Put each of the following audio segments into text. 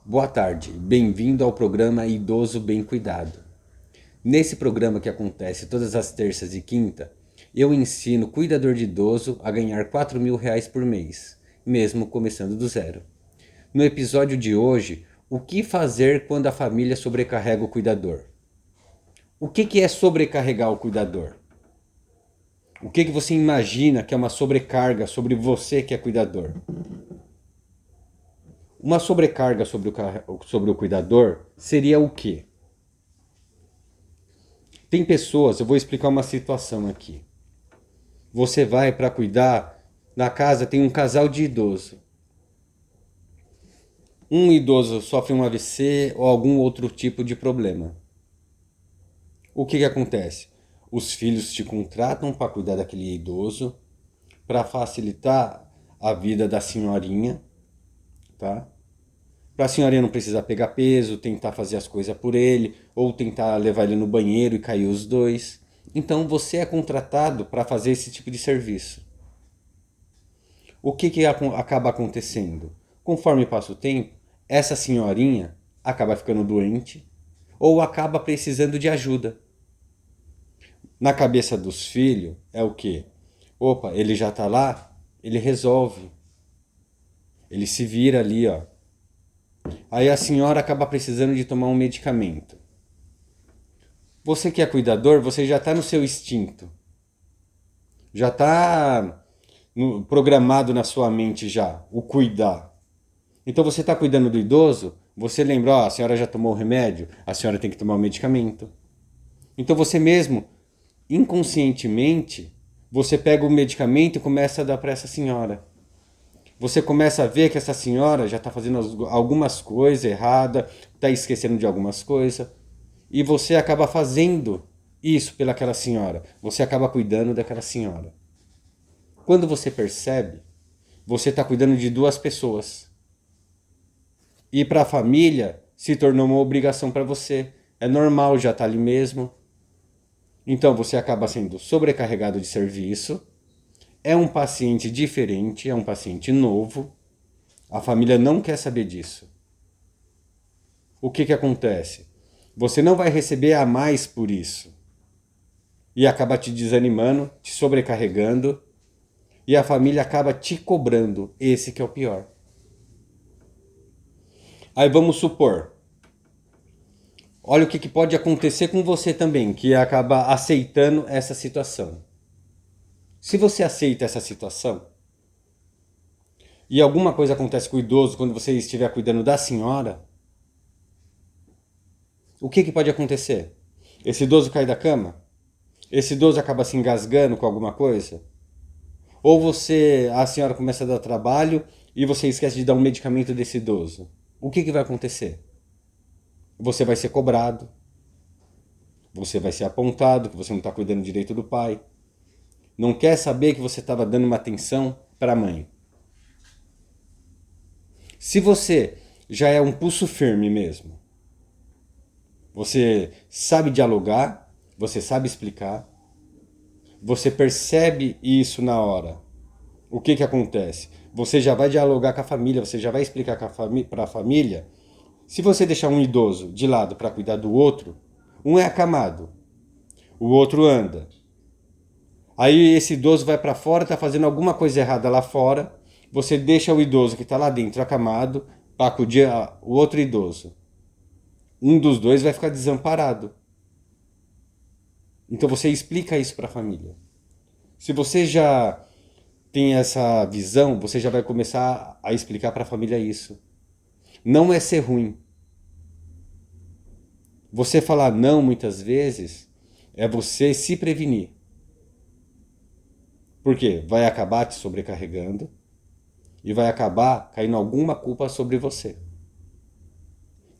Boa tarde, bem-vindo ao programa Idoso Bem Cuidado. Nesse programa que acontece todas as terças e quinta, eu ensino cuidador de idoso a ganhar R$ 4.000 por mês, mesmo começando do zero. No episódio de hoje, o que fazer quando a família sobrecarrega o cuidador? O que é sobrecarregar o cuidador? O que você imagina que é uma sobrecarga sobre você que é cuidador? Uma sobrecarga sobre o cuidador seria o quê? Tem pessoas, eu vou explicar uma situação aqui. Você vai para cuidar, na casa tem um casal de idoso. Um idoso sofre um AVC ou algum outro tipo de problema. O que acontece? Os filhos te contratam para cuidar daquele idoso, para facilitar a vida da senhorinha, tá? Para a senhorinha não precisar pegar peso, tentar fazer as coisas por ele, ou tentar levar ele no banheiro e cair os dois. Então você é contratado para fazer esse tipo de serviço. O que acaba acontecendo? Conforme passa o tempo, essa senhorinha acaba ficando doente ou acaba precisando de ajuda. Na cabeça dos filhos é o quê? Opa, ele já está lá, ele resolve. Ele se vira ali, ó. Aí a senhora acaba precisando de tomar um medicamento. Você que é cuidador, você já está no seu instinto. Já está programado na sua mente já, o cuidar. Então você está cuidando do idoso, você lembra, ó, a senhora já tomou o remédio, a senhora tem que tomar o medicamento. Então você mesmo, inconscientemente, você pega o medicamento e começa a dar para essa senhora. Você começa a ver que essa senhora já está fazendo algumas coisas erradas, está esquecendo de algumas coisas, e você acaba fazendo isso pelaquela senhora. Você acaba cuidando daquela senhora. Quando você percebe, você está cuidando de duas pessoas. E para a família se tornou uma obrigação para você. É normal, já está ali mesmo. Então você acaba sendo sobrecarregado de serviço. É um paciente diferente, é um paciente novo. A família não quer saber disso. O que acontece? Você não vai receber a mais por isso. E acaba te desanimando, te sobrecarregando. E a família acaba te cobrando. Esse que é o pior. Aí vamos supor, olha o que pode acontecer com você também, que acaba aceitando essa situação. Se você aceita essa situação e alguma coisa acontece com o idoso quando você estiver cuidando da senhora, o que pode acontecer? Esse idoso cai da cama? Esse idoso acaba se engasgando com alguma coisa? Ou a senhora começa a dar trabalho e você esquece de dar um medicamento desse idoso? O que vai acontecer? Você vai ser cobrado, você vai ser apontado que você não está cuidando direito do pai. Não quer saber que você estava dando uma atenção para a mãe. Se você já é um pulso firme mesmo, você sabe dialogar, você sabe explicar, você percebe isso na hora. O que acontece? Você já vai dialogar com a família, você já vai explicar para a família. Se você deixar um idoso de lado para cuidar do outro, um é acamado, o outro anda. Aí esse idoso vai para fora, está fazendo alguma coisa errada lá fora, você deixa o idoso que está lá dentro acamado para acudir o outro idoso. Um dos dois vai ficar desamparado. Então você explica isso para a família. Se você já tem essa visão, você já vai começar a explicar para a família isso. Não é ser ruim. Você falar não muitas vezes é você se prevenir. Por quê? Vai acabar te sobrecarregando e vai acabar caindo alguma culpa sobre você.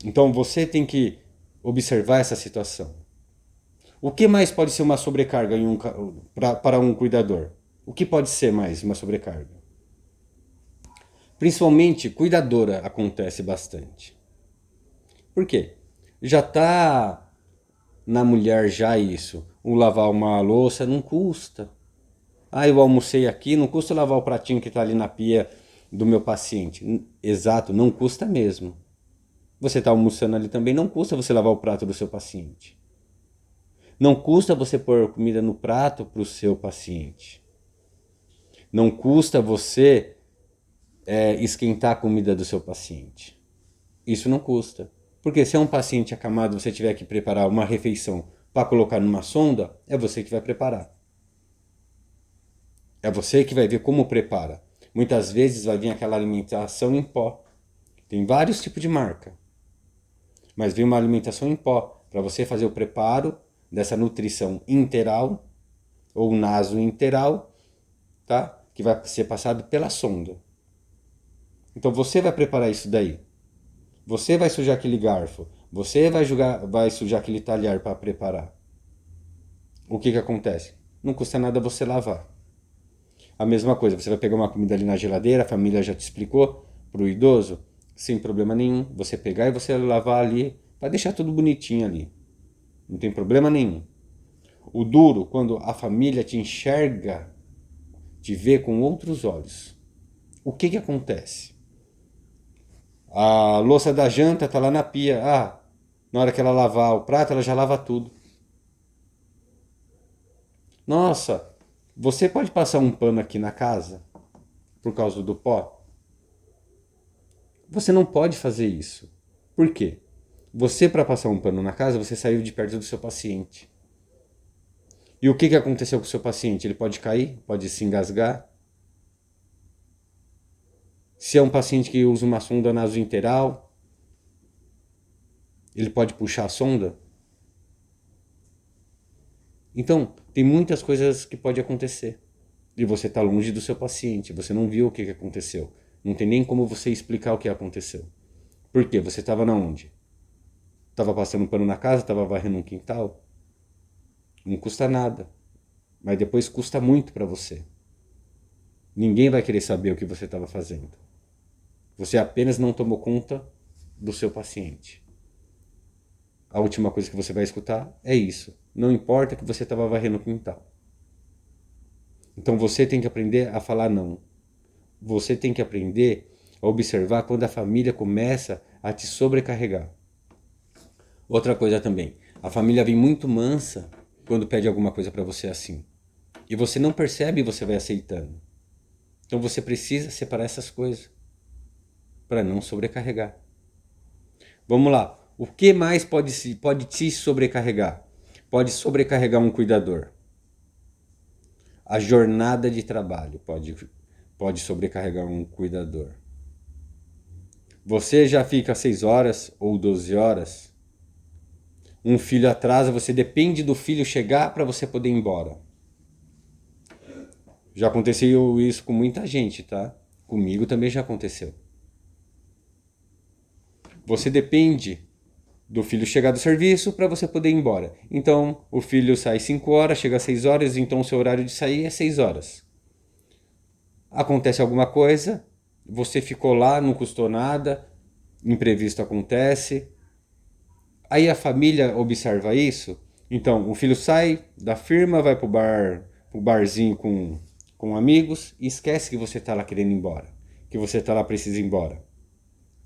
Então você tem que observar essa situação. O que mais pode ser uma sobrecarga para um cuidador? O que pode ser mais uma sobrecarga? Principalmente cuidadora acontece bastante. Por quê? Já está na mulher já isso. O lavar uma louça não custa. Ah, eu almocei aqui, não custa lavar o pratinho que está ali na pia do meu paciente. Exato, não custa mesmo. Você está almoçando ali também, não custa você lavar o prato do seu paciente. Não custa você pôr comida no prato para o seu paciente. Não custa você esquentar a comida do seu paciente. Isso não custa. Porque se é um paciente acamado, você tiver que preparar uma refeição para colocar numa sonda, é você que vai preparar. É você que vai ver como prepara. Muitas vezes vai vir aquela alimentação em pó. Tem vários tipos de marca. Mas vem uma alimentação em pó para você fazer o preparo dessa nutrição interal ou nasointeral, tá? Que vai ser passado pela sonda. Então você vai preparar isso daí. Você vai sujar aquele garfo. Você vai sujar aquele talher para preparar. O que acontece? Não custa nada você lavar. A mesma coisa, você vai pegar uma comida ali na geladeira, a família já te explicou, para o idoso, sem problema nenhum. Você pegar e você lavar ali, para deixar tudo bonitinho ali. Não tem problema nenhum. O duro, quando a família te enxerga, te vê com outros olhos. O que acontece? A louça da janta tá lá na pia. Na hora que ela lavar o prato, ela já lava tudo. Nossa, você pode passar um pano aqui na casa por causa do pó? Você não pode fazer isso. Por quê? Você, para passar um pano na casa, você saiu de perto do seu paciente. E o que aconteceu com o seu paciente? Ele pode cair? Pode se engasgar? Se é um paciente que usa uma sonda nasointeral, ele pode puxar a sonda? Então, tem muitas coisas que pode acontecer. E você está longe do seu paciente, você não viu o que aconteceu. Não tem nem como você explicar o que aconteceu. Por quê? Você estava na onde? Estava passando pano na casa, estava varrendo um quintal? Não custa nada. Mas depois custa muito para você. Ninguém vai querer saber o que você estava fazendo. Você apenas não tomou conta do seu paciente. A última coisa que você vai escutar é isso. Não importa que você estava varrendo o quintal. Então você tem que aprender a falar não. Você tem que aprender a observar quando a família começa a te sobrecarregar. Outra coisa também, a família vem muito mansa quando pede alguma coisa para você assim. E você não percebe e você vai aceitando. Então você precisa separar essas coisas para não sobrecarregar. Vamos lá. O que mais pode te sobrecarregar? Pode sobrecarregar um cuidador. A jornada de trabalho pode sobrecarregar um cuidador. Você já fica 6 horas ou 12 horas. Um filho atrasa, você depende do filho chegar para você poder ir embora. Já aconteceu isso com muita gente, tá? Comigo também já aconteceu. Você depende do filho chegar do serviço para você poder ir embora. Então, o filho sai 5 horas, chega às 6 horas, então o seu horário de sair é 6 horas. Acontece alguma coisa, você ficou lá, não custou nada, imprevisto acontece. Aí a família observa isso. Então, o filho sai da firma, vai pro barzinho com amigos e esquece que você tá lá querendo ir embora. Que você tá lá precisa ir embora.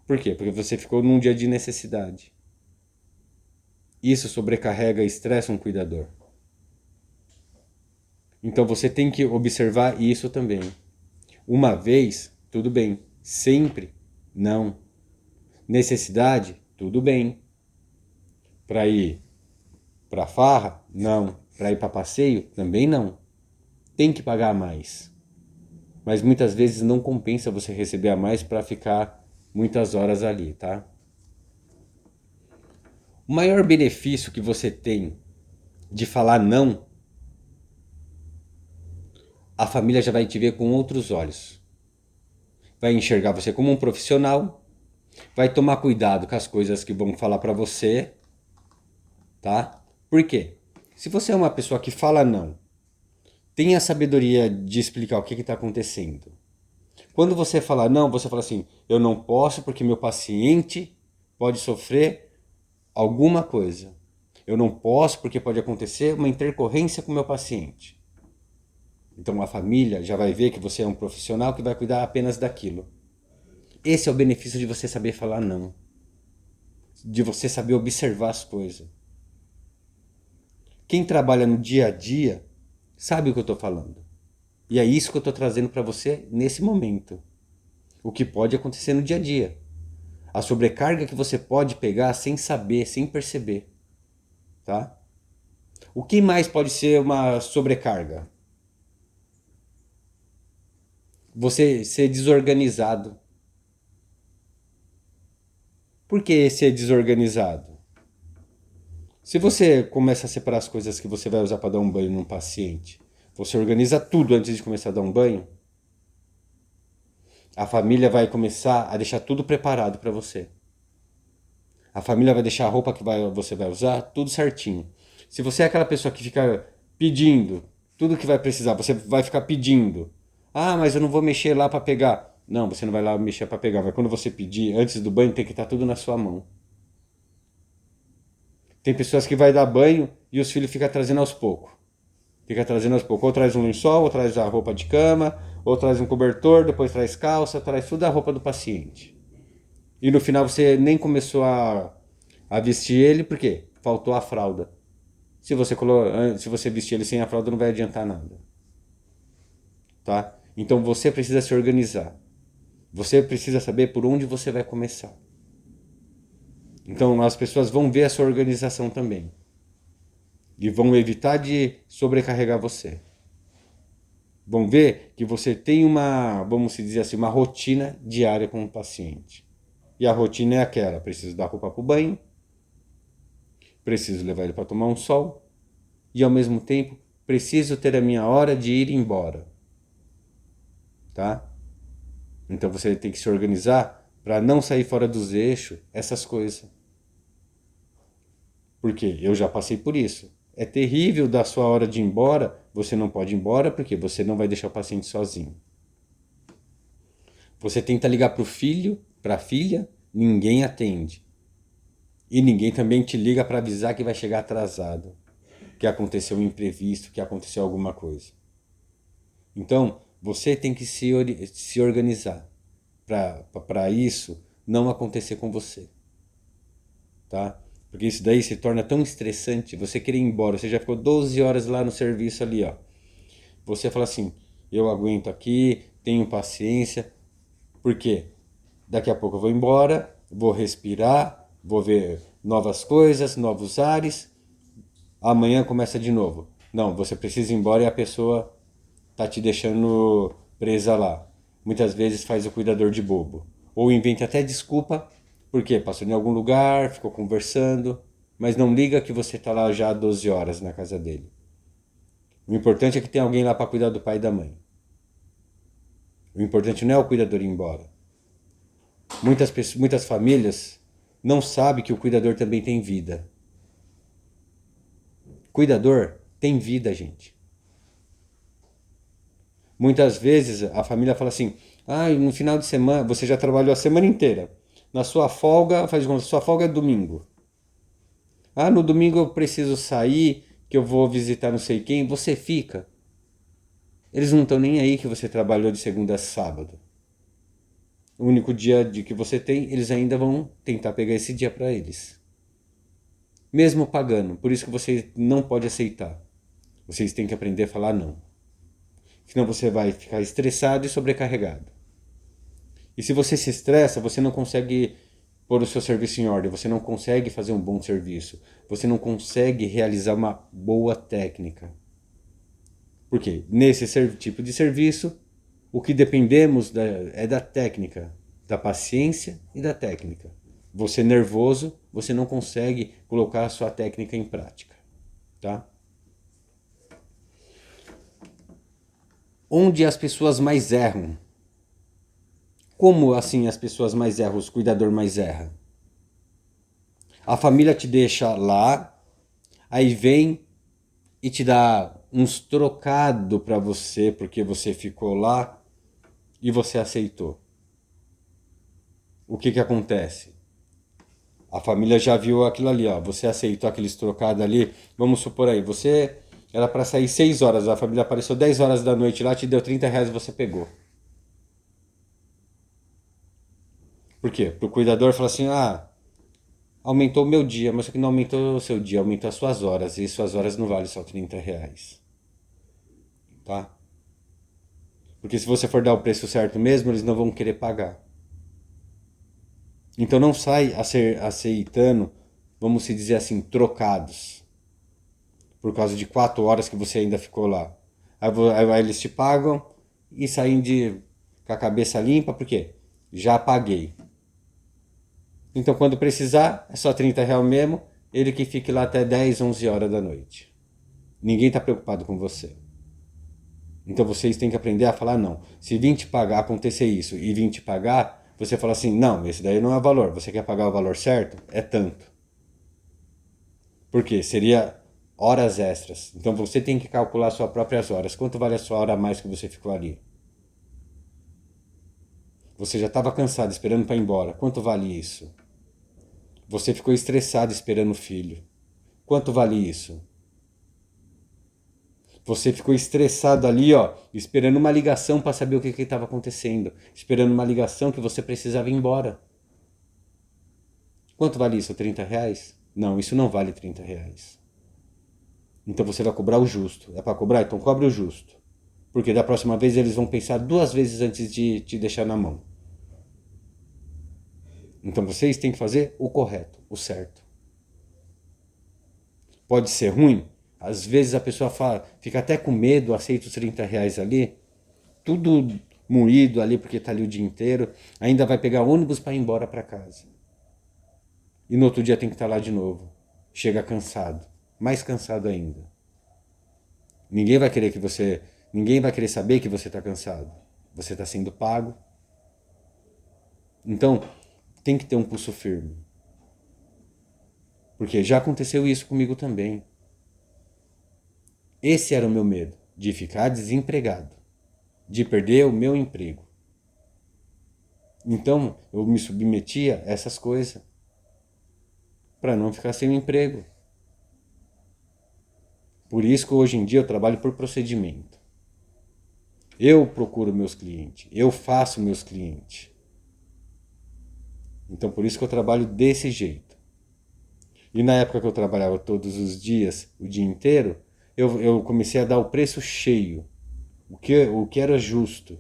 Por quê? Porque você ficou num dia de necessidade. Isso sobrecarrega e estressa um cuidador. Então você tem que observar isso também. Uma vez, tudo bem. Sempre, não. Necessidade, tudo bem. Para ir para farra, não. Para ir para passeio, também não. Tem que pagar mais. Mas muitas vezes não compensa você receber a mais para ficar muitas horas ali, tá? O maior benefício que você tem de falar não, a família já vai te ver com outros olhos. Vai enxergar você como um profissional, vai tomar cuidado com as coisas que vão falar para você, tá? Por quê? Se você é uma pessoa que fala não, tenha a sabedoria de explicar o que está acontecendo. Quando você fala não, você fala assim, eu não posso porque meu paciente pode sofrer alguma coisa. Eu não posso porque pode acontecer uma intercorrência com o meu paciente. Então a família já vai ver que você é um profissional que vai cuidar apenas daquilo. Esse é o benefício de você saber falar não. de você saber observar as coisas. Quem trabalha no dia a dia sabe o que eu estou falando. E é isso que eu estou trazendo para você nesse momento. O que pode acontecer no dia a dia. A sobrecarga que você pode pegar sem saber, sem perceber. Tá? O que mais pode ser uma sobrecarga? Você ser desorganizado. Por que ser desorganizado? Se você começa a separar as coisas que você vai usar para dar um banho num paciente, você organiza tudo antes de começar a dar um banho, a família vai começar a deixar tudo preparado para você. A família vai deixar a roupa que você vai usar tudo certinho. Se você é aquela pessoa que fica pedindo tudo que vai precisar, você vai ficar pedindo. Ah, mas eu não vou mexer lá para pegar. Não, você não vai lá mexer para pegar. Mas quando você pedir, antes do banho, tem que estar tudo na sua mão. Tem pessoas que vai dar banho e os filhos ficam trazendo aos poucos. Fica trazendo aos poucos. Ou traz um lençol, ou traz a roupa de cama, ou traz um cobertor, depois traz calça, traz tudo a roupa do paciente. E no final você nem começou a vestir ele, por quê? Faltou a fralda. Se você vestir ele sem a fralda, não vai adiantar nada. Tá? Então você precisa se organizar. Você precisa saber por onde você vai começar. Então as pessoas vão ver a sua organização também. E vão evitar de sobrecarregar você. Vão ver que você tem uma, vamos dizer assim, uma rotina diária com o paciente. E a rotina é aquela: preciso dar roupa para o banho, preciso levar ele para tomar um sol, e ao mesmo tempo preciso ter a minha hora de ir embora. Tá? Então você tem que se organizar para não sair fora dos eixos essas coisas. Porque eu já passei por isso. É terrível da sua hora de ir embora, você não pode ir embora porque você não vai deixar o paciente sozinho. Você tenta ligar para o filho, para a filha, ninguém atende. E ninguém também te liga para avisar que vai chegar atrasado, que aconteceu um imprevisto, que aconteceu alguma coisa. Então, você tem que se organizar para isso não acontecer com você. Tá? Porque isso daí se torna tão estressante, você querer ir embora, você já ficou 12 horas lá no serviço ali, ó. Você fala assim: eu aguento aqui, tenho paciência. Por quê? Daqui a pouco eu vou embora, vou respirar, vou ver novas coisas, novos ares. Amanhã começa de novo. Não, você precisa ir embora e a pessoa tá te deixando presa lá. Muitas vezes faz o cuidador de bobo. Ou inventa até desculpa, porque passou em algum lugar, ficou conversando, mas não liga que você tá lá já há 12 horas na casa dele. O importante é que tem alguém lá para cuidar do pai e da mãe. O importante não é o cuidador ir embora. Muitas famílias não sabem que o cuidador também tem vida. Cuidador tem vida, gente. Muitas vezes a família fala assim: ah, no final de semana, você já trabalhou a semana inteira. Na sua folga, faz de conta, sua folga é domingo. Ah, no domingo eu preciso sair, que eu vou visitar não sei quem. Você fica. Eles não estão nem aí que você trabalhou de segunda a sábado. O único dia de que você tem, eles ainda vão tentar pegar esse dia para eles. Mesmo pagando. Por isso que você não pode aceitar. Vocês têm que aprender a falar não. Senão você vai ficar estressado e sobrecarregado. E se você se estressa, você não consegue pôr o seu serviço em ordem, você não consegue fazer um bom serviço, você não consegue realizar uma boa técnica. Por quê? Nesse tipo de serviço, o que dependemos é da técnica, da paciência e da técnica. Você nervoso, você não consegue colocar a sua técnica em prática. Tá? Onde as pessoas mais erram? Como assim as pessoas mais erram, os cuidadores mais erram? A família te deixa lá, aí vem e te dá uns trocados para você porque você ficou lá e você aceitou. O que que acontece? A família já viu aquilo ali, ó. Você aceitou aqueles trocados ali. Vamos supor aí, você era para sair 6 horas, a família apareceu 10 horas da noite lá, te deu R$ 30 e você pegou. Por quê? Pro cuidador falar assim: ah, aumentou o meu dia, mas só que não aumentou o seu dia, aumentou as suas horas. E suas horas não valem só R$ 30. Tá? Porque se você for dar o preço certo mesmo, eles não vão querer pagar. Então não sai aceitando, vamos se dizer assim, trocados. Por causa de 4 horas que você ainda ficou lá. Aí eles te pagam e saem com a cabeça limpa, por quê? Já paguei. Então quando precisar, é só R$ 30 mesmo, ele que fique lá até 10, 11 horas da noite. Ninguém está preocupado com você. Então vocês têm que aprender a falar não. Se vir te pagar, acontecer isso e vir te pagar, você fala assim, não, esse daí não é valor. Você quer pagar o valor certo? É tanto. Por quê? Seria horas extras. Então você tem que calcular suas próprias horas. Quanto vale a sua hora a mais que você ficou ali? Você já estava cansado esperando para ir embora. Quanto vale isso? Você ficou estressado esperando o filho. Quanto vale isso? Você ficou estressado ali, ó, esperando uma ligação para saber o que estava acontecendo. Esperando uma ligação que você precisava ir embora. Quanto vale isso? R$ 30? Não, isso não vale R$ 30. Então você vai cobrar o justo. É para cobrar? Então cobre o justo. Porque da próxima vez eles vão pensar 2 vezes antes de te deixar na mão. Então vocês têm que fazer o correto, o certo. Pode ser ruim? Às vezes a pessoa fica até com medo, aceita os R$ 30 ali, tudo moído ali porque está ali o dia inteiro, ainda vai pegar ônibus para ir embora para casa. E no outro dia tem que estar lá de novo. Chega cansado, mais cansado ainda. Ninguém vai querer saber que você está cansado. Você está sendo pago. Então, tem que ter um pulso firme. Porque já aconteceu isso comigo também. Esse era o meu medo, de ficar desempregado, de perder o meu emprego. Então, eu me submetia a essas coisas para não ficar sem emprego. Por isso que hoje em dia eu trabalho por procedimento. Eu procuro meus clientes, eu faço meus clientes. Então por isso que eu trabalho desse jeito. E na época que eu trabalhava todos os dias, o dia inteiro, eu comecei a dar o preço cheio, o que era justo.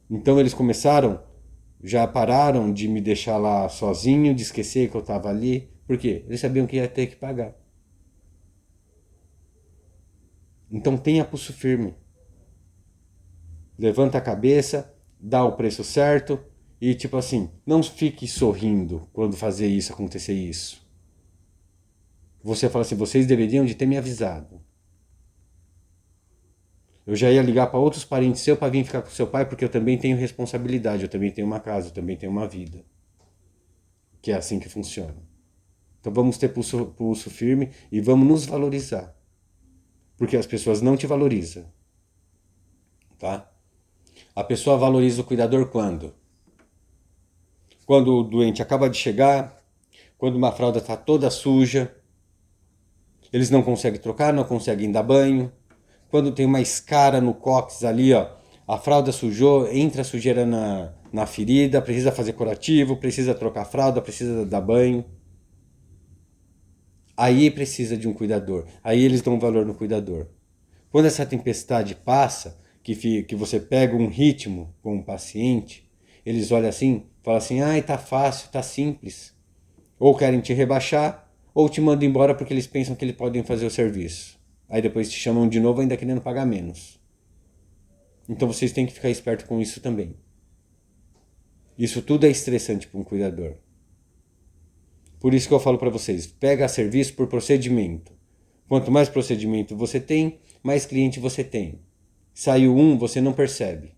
Então eles já pararam de me deixar lá sozinho, de esquecer que eu estava ali. Por quê? Eles sabiam que ia ter que pagar. Então tenha pulso firme. Levanta a cabeça, dá o preço certo e tipo assim, não fique sorrindo quando fazer isso, acontecer isso. Você fala assim, vocês deveriam de ter me avisado. Eu já ia ligar para outros parentes seus para vir ficar com seu pai, porque eu também tenho responsabilidade, eu também tenho uma casa, eu também tenho uma vida. Que é assim que funciona. Então vamos ter pulso firme e vamos nos valorizar. Porque as pessoas não te valorizam. Tá? A pessoa valoriza o cuidador quando? Quando o doente acaba de chegar, quando uma fralda está toda suja, eles não conseguem trocar, não conseguem dar banho. Quando tem uma escara no cóccix ali, ó, a fralda sujou, entra a sujeira na ferida, precisa fazer curativo, precisa trocar a fralda, precisa dar banho. Aí precisa de um cuidador. Aí eles dão valor no cuidador. Quando essa tempestade passa, que você pega um ritmo com o paciente, eles olham assim, falam assim, ai, tá fácil, tá simples. Ou querem te rebaixar, ou te mandam embora porque eles pensam que eles podem fazer o serviço. Aí depois te chamam de novo ainda querendo pagar menos. Então vocês têm que ficar esperto com isso também. Isso tudo é estressante para um cuidador. Por isso que eu falo para vocês, pega serviço por procedimento. Quanto mais procedimento você tem, mais cliente você tem. Saiu um, você não percebe.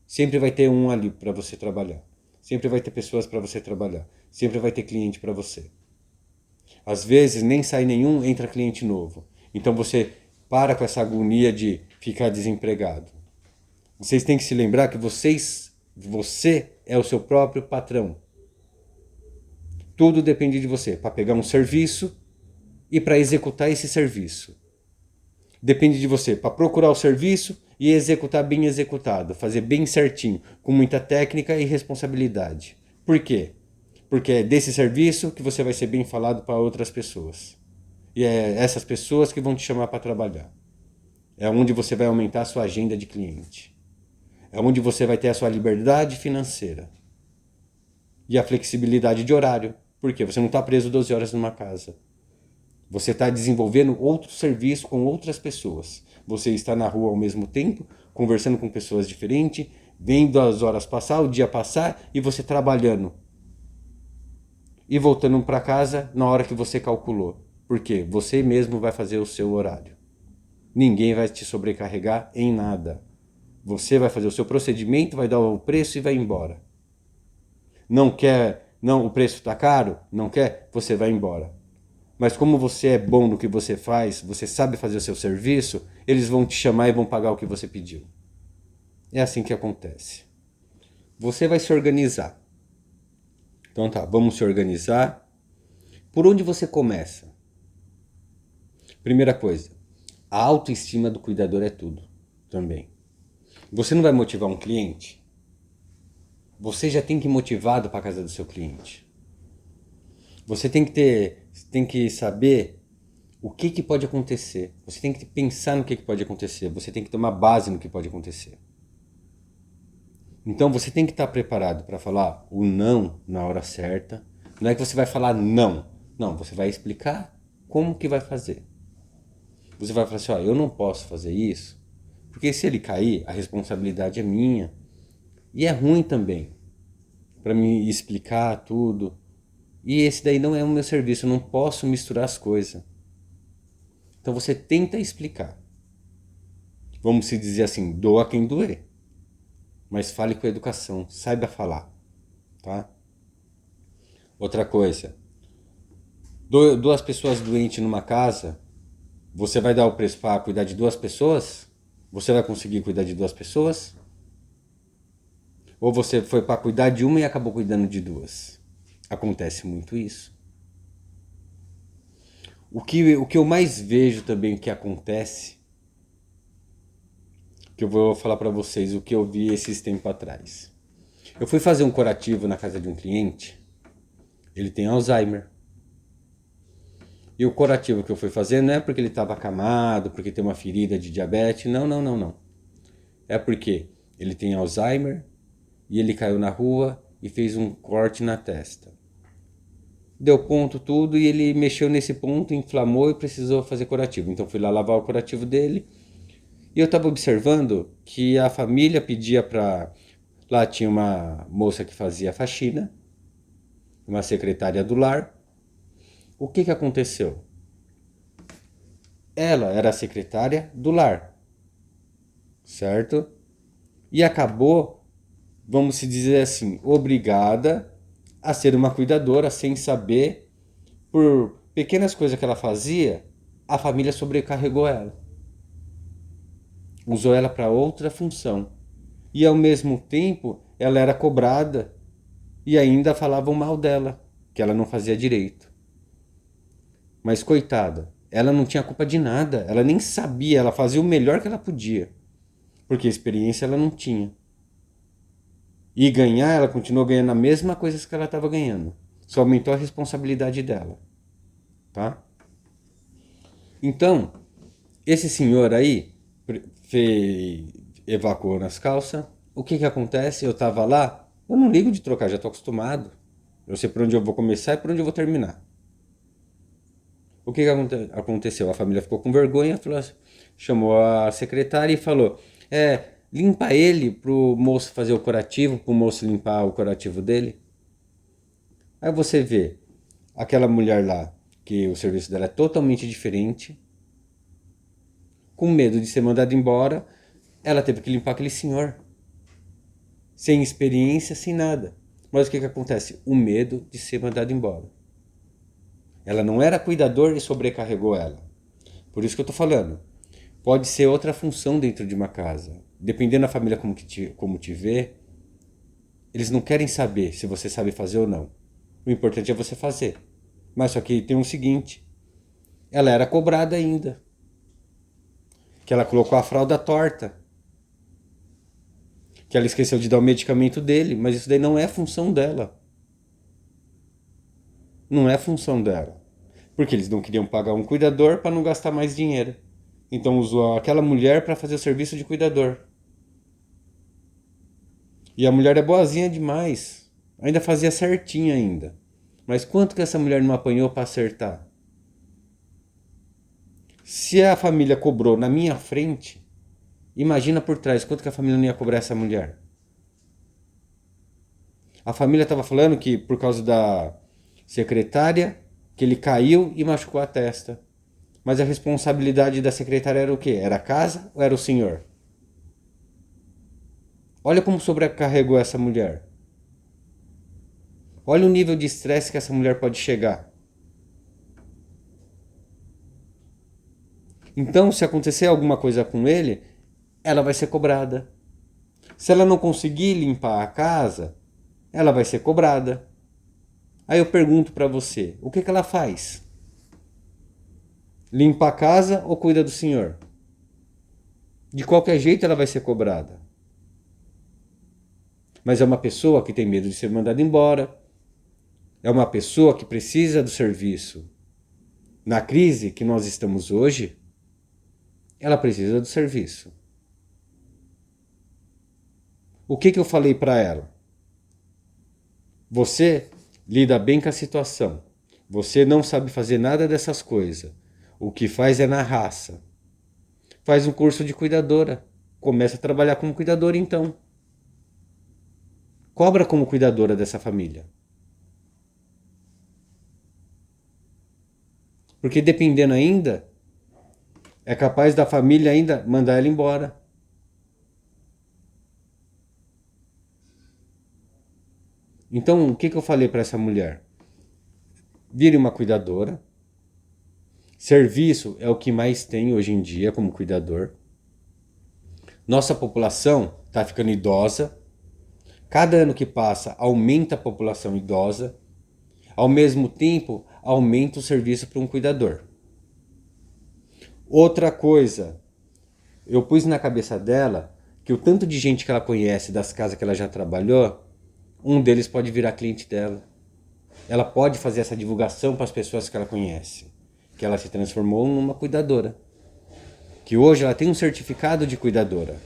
Sempre vai ter um ali para você trabalhar. Sempre vai ter pessoas para você trabalhar. Sempre vai ter cliente para você. Às vezes nem sai nenhum, entra cliente novo. Então você para com essa agonia de ficar desempregado. Vocês têm que se lembrar que você é o seu próprio patrão. Tudo depende de você, para pegar um serviço e para executar esse serviço. Depende de você para procurar o serviço e executar bem executado, fazer bem certinho, com muita técnica e responsabilidade. Por quê? Porque é desse serviço que você vai ser bem falado para outras pessoas. E é essas pessoas que vão te chamar para trabalhar. É onde você vai aumentar a sua agenda de cliente. É onde você vai ter a sua liberdade financeira. E a flexibilidade de horário. Por quê? Você não está preso 12 horas numa casa. Você está desenvolvendo outro serviço com outras pessoas. Você está na rua ao mesmo tempo, conversando com pessoas diferentes, vendo as horas passar, o dia passar e você trabalhando. E voltando para casa na hora que você calculou. Por quê? Você mesmo vai fazer o seu horário. Ninguém vai te sobrecarregar em nada. Você vai fazer o seu procedimento, vai dar o preço e vai embora. Não quer, não, o preço está caro? Não quer? Você vai embora. Mas como você é bom no que você faz, você sabe fazer o seu serviço, eles vão te chamar e vão pagar o que você pediu. É assim que acontece. Você vai se organizar. Então tá, vamos se organizar. Por onde você começa? Primeira coisa, a autoestima do cuidador é tudo também. Você não vai motivar um cliente? Você já tem que ir motivado para a casa do seu cliente. Você tem que saber o que pode acontecer. Você tem que pensar no que pode acontecer. Você tem que tomar base no que pode acontecer. Então você tem que estar preparado para falar o não na hora certa. Não é que você vai falar não. Não, você vai explicar como que vai fazer. Você vai falar assim, ó, eu não posso fazer isso, porque se ele cair, a responsabilidade é minha. E é ruim também, para me explicar tudo. E esse daí não é o meu serviço, eu não posso misturar as coisas. Então você tenta explicar. Vamos se dizer assim, doa quem doer. Mas fale com educação, saiba falar, tá? Outra coisa, duas pessoas doentes numa casa, você vai dar o preço para cuidar de duas pessoas? Você vai conseguir cuidar de duas pessoas? Ou você foi para cuidar de uma e acabou cuidando de duas? Acontece muito isso. O que eu mais vejo também que acontece, que eu vou falar para vocês, o que eu vi esses tempos atrás. Eu fui fazer um curativo na casa de um cliente, ele tem Alzheimer. E o curativo que eu fui fazer não é porque ele estava acamado, porque tem uma ferida de diabetes, não. É porque ele tem Alzheimer e ele caiu na rua e fez um corte na testa. Deu ponto tudo e ele mexeu nesse ponto, inflamou e precisou fazer curativo. Então fui lá lavar o curativo dele e eu estava observando que a família pedia para... Lá tinha uma moça que fazia faxina, uma secretária do lar. O que aconteceu? Ela era a secretária do lar, certo? E acabou, vamos se dizer assim, obrigada a ser uma cuidadora sem saber, por pequenas coisas que ela fazia, a família sobrecarregou ela. Usou ela para outra função. E ao mesmo tempo, ela era cobrada e ainda falavam mal dela, que ela não fazia direito. Mas coitada, ela não tinha culpa de nada, ela nem sabia, ela fazia o melhor que ela podia. Porque experiência ela não tinha. E ganhar, ela continuou ganhando a mesma coisa que ela estava ganhando. Só aumentou a responsabilidade dela. Tá? Então, esse senhor aí evacuou nas calças. O que acontece? Eu estava lá, eu não ligo de trocar, já estou acostumado. Eu sei por onde eu vou começar e por onde eu vou terminar. O que aconteceu? A família ficou com vergonha, chamou a secretária e falou: limpa ele pro moço fazer o curativo, pro moço limpar o curativo dele. Aí você vê aquela mulher lá, que o serviço dela é totalmente diferente, com medo de ser mandada embora, ela teve que limpar aquele senhor. Sem experiência, sem nada. Mas o que acontece? O medo de ser mandada embora. Ela não era cuidador e sobrecarregou ela. Por isso que eu estou falando. Pode ser outra função dentro de uma casa. Dependendo da família como te vê, eles não querem saber se você sabe fazer ou não. O importante é você fazer. Mas só que tem um seguinte. Ela era cobrada ainda. Que ela colocou a fralda torta. Que ela esqueceu de dar o medicamento dele. Mas isso daí não é função dela. Não é função dela. Porque eles não queriam pagar um cuidador para não gastar mais dinheiro. Então usou aquela mulher para fazer o serviço de cuidador. E a mulher é boazinha demais. Ainda fazia certinho ainda. Mas quanto que essa mulher não apanhou para acertar? Se a família cobrou na minha frente, imagina por trás quanto que a família não ia cobrar essa mulher. A família estava falando que por causa da secretária, que ele caiu e machucou a testa. Mas a responsabilidade da secretária era o quê? Era a casa ou era o senhor? Olha como sobrecarregou essa mulher. Olha o nível de estresse que essa mulher pode chegar. Então, se acontecer alguma coisa com ele, ela vai ser cobrada. Se ela não conseguir limpar a casa, ela vai ser cobrada. Aí eu pergunto para você, o que ela faz? Limpa a casa ou cuida do senhor? De qualquer jeito ela vai ser cobrada. Mas é uma pessoa que tem medo de ser mandada embora. É uma pessoa que precisa do serviço. Na crise que nós estamos hoje, ela precisa do serviço. O que eu falei para ela? Você lida bem com a situação. Você não sabe fazer nada dessas coisas. O que faz é na raça. Faz um curso de cuidadora. Começa a trabalhar como cuidadora então. Cobra como cuidadora dessa família. Porque dependendo ainda, é capaz da família ainda mandar ela embora. Então, o que eu falei para essa mulher? Vire uma cuidadora. Serviço é o que mais tem hoje em dia como cuidador. Nossa população está ficando idosa. Cada ano que passa, aumenta a população idosa. Ao mesmo tempo, aumenta o serviço para um cuidador. Outra coisa, eu pus na cabeça dela que o tanto de gente que ela conhece das casas que ela já trabalhou, um deles pode virar cliente dela. Ela pode fazer essa divulgação para as pessoas que ela conhece, que ela se transformou numa cuidadora, que hoje ela tem um certificado de cuidadora.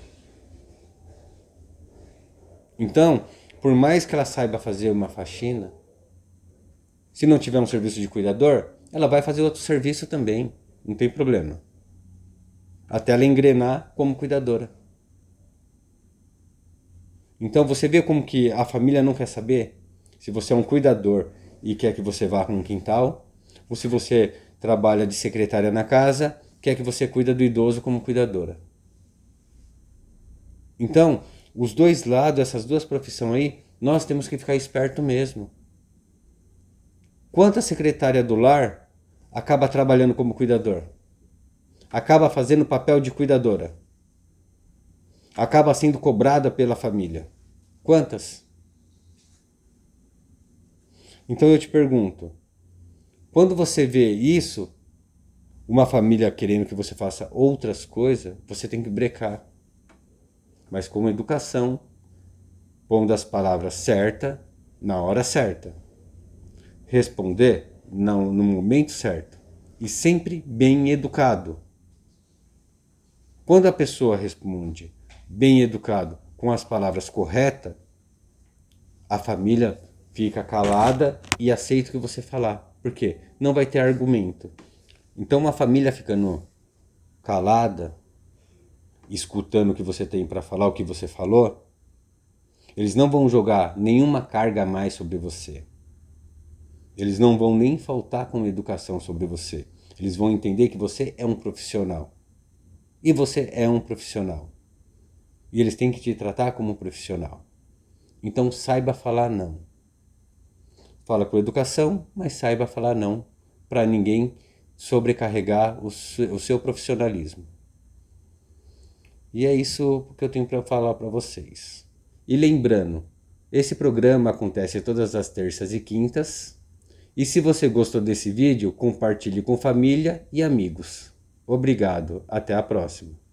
Então, por mais que ela saiba fazer uma faxina, se não tiver um serviço de cuidador, ela vai fazer outro serviço também, não tem problema. Até ela engrenar como cuidadora. Então você vê como que a família não quer saber se você é um cuidador e quer que você vá com um quintal, ou se você trabalha de secretária na casa, quer que você cuida do idoso como cuidadora. Então, os dois lados, essas duas profissões aí, nós temos que ficar esperto mesmo. Quanta secretária do lar acaba trabalhando como cuidador? Acaba fazendo papel de cuidadora? Acaba sendo cobrada pela família? Quantas? Então eu te pergunto, quando você vê isso, uma família querendo que você faça outras coisas, você tem que brecar. Mas com educação, pondo as palavras certas, na hora certa. Responder no momento certo. E sempre bem educado. Quando a pessoa responde bem educado, com as palavras corretas, a família fica calada e aceita o que você falar. Por quê? Não vai ter argumento. Então uma família ficando calada, escutando o que você tem para falar, o que você falou, eles não vão jogar nenhuma carga a mais sobre você. Eles não vão nem faltar com educação sobre você. Eles vão entender que você é um profissional. E você é um profissional. E eles têm que te tratar como um profissional. Então saiba falar não. Fala com educação, mas saiba falar não, para ninguém sobrecarregar o seu profissionalismo. E é isso que eu tenho para falar para vocês. E lembrando, esse programa acontece todas as terças e quintas. E se você gostou desse vídeo, compartilhe com família e amigos. Obrigado, até a próxima.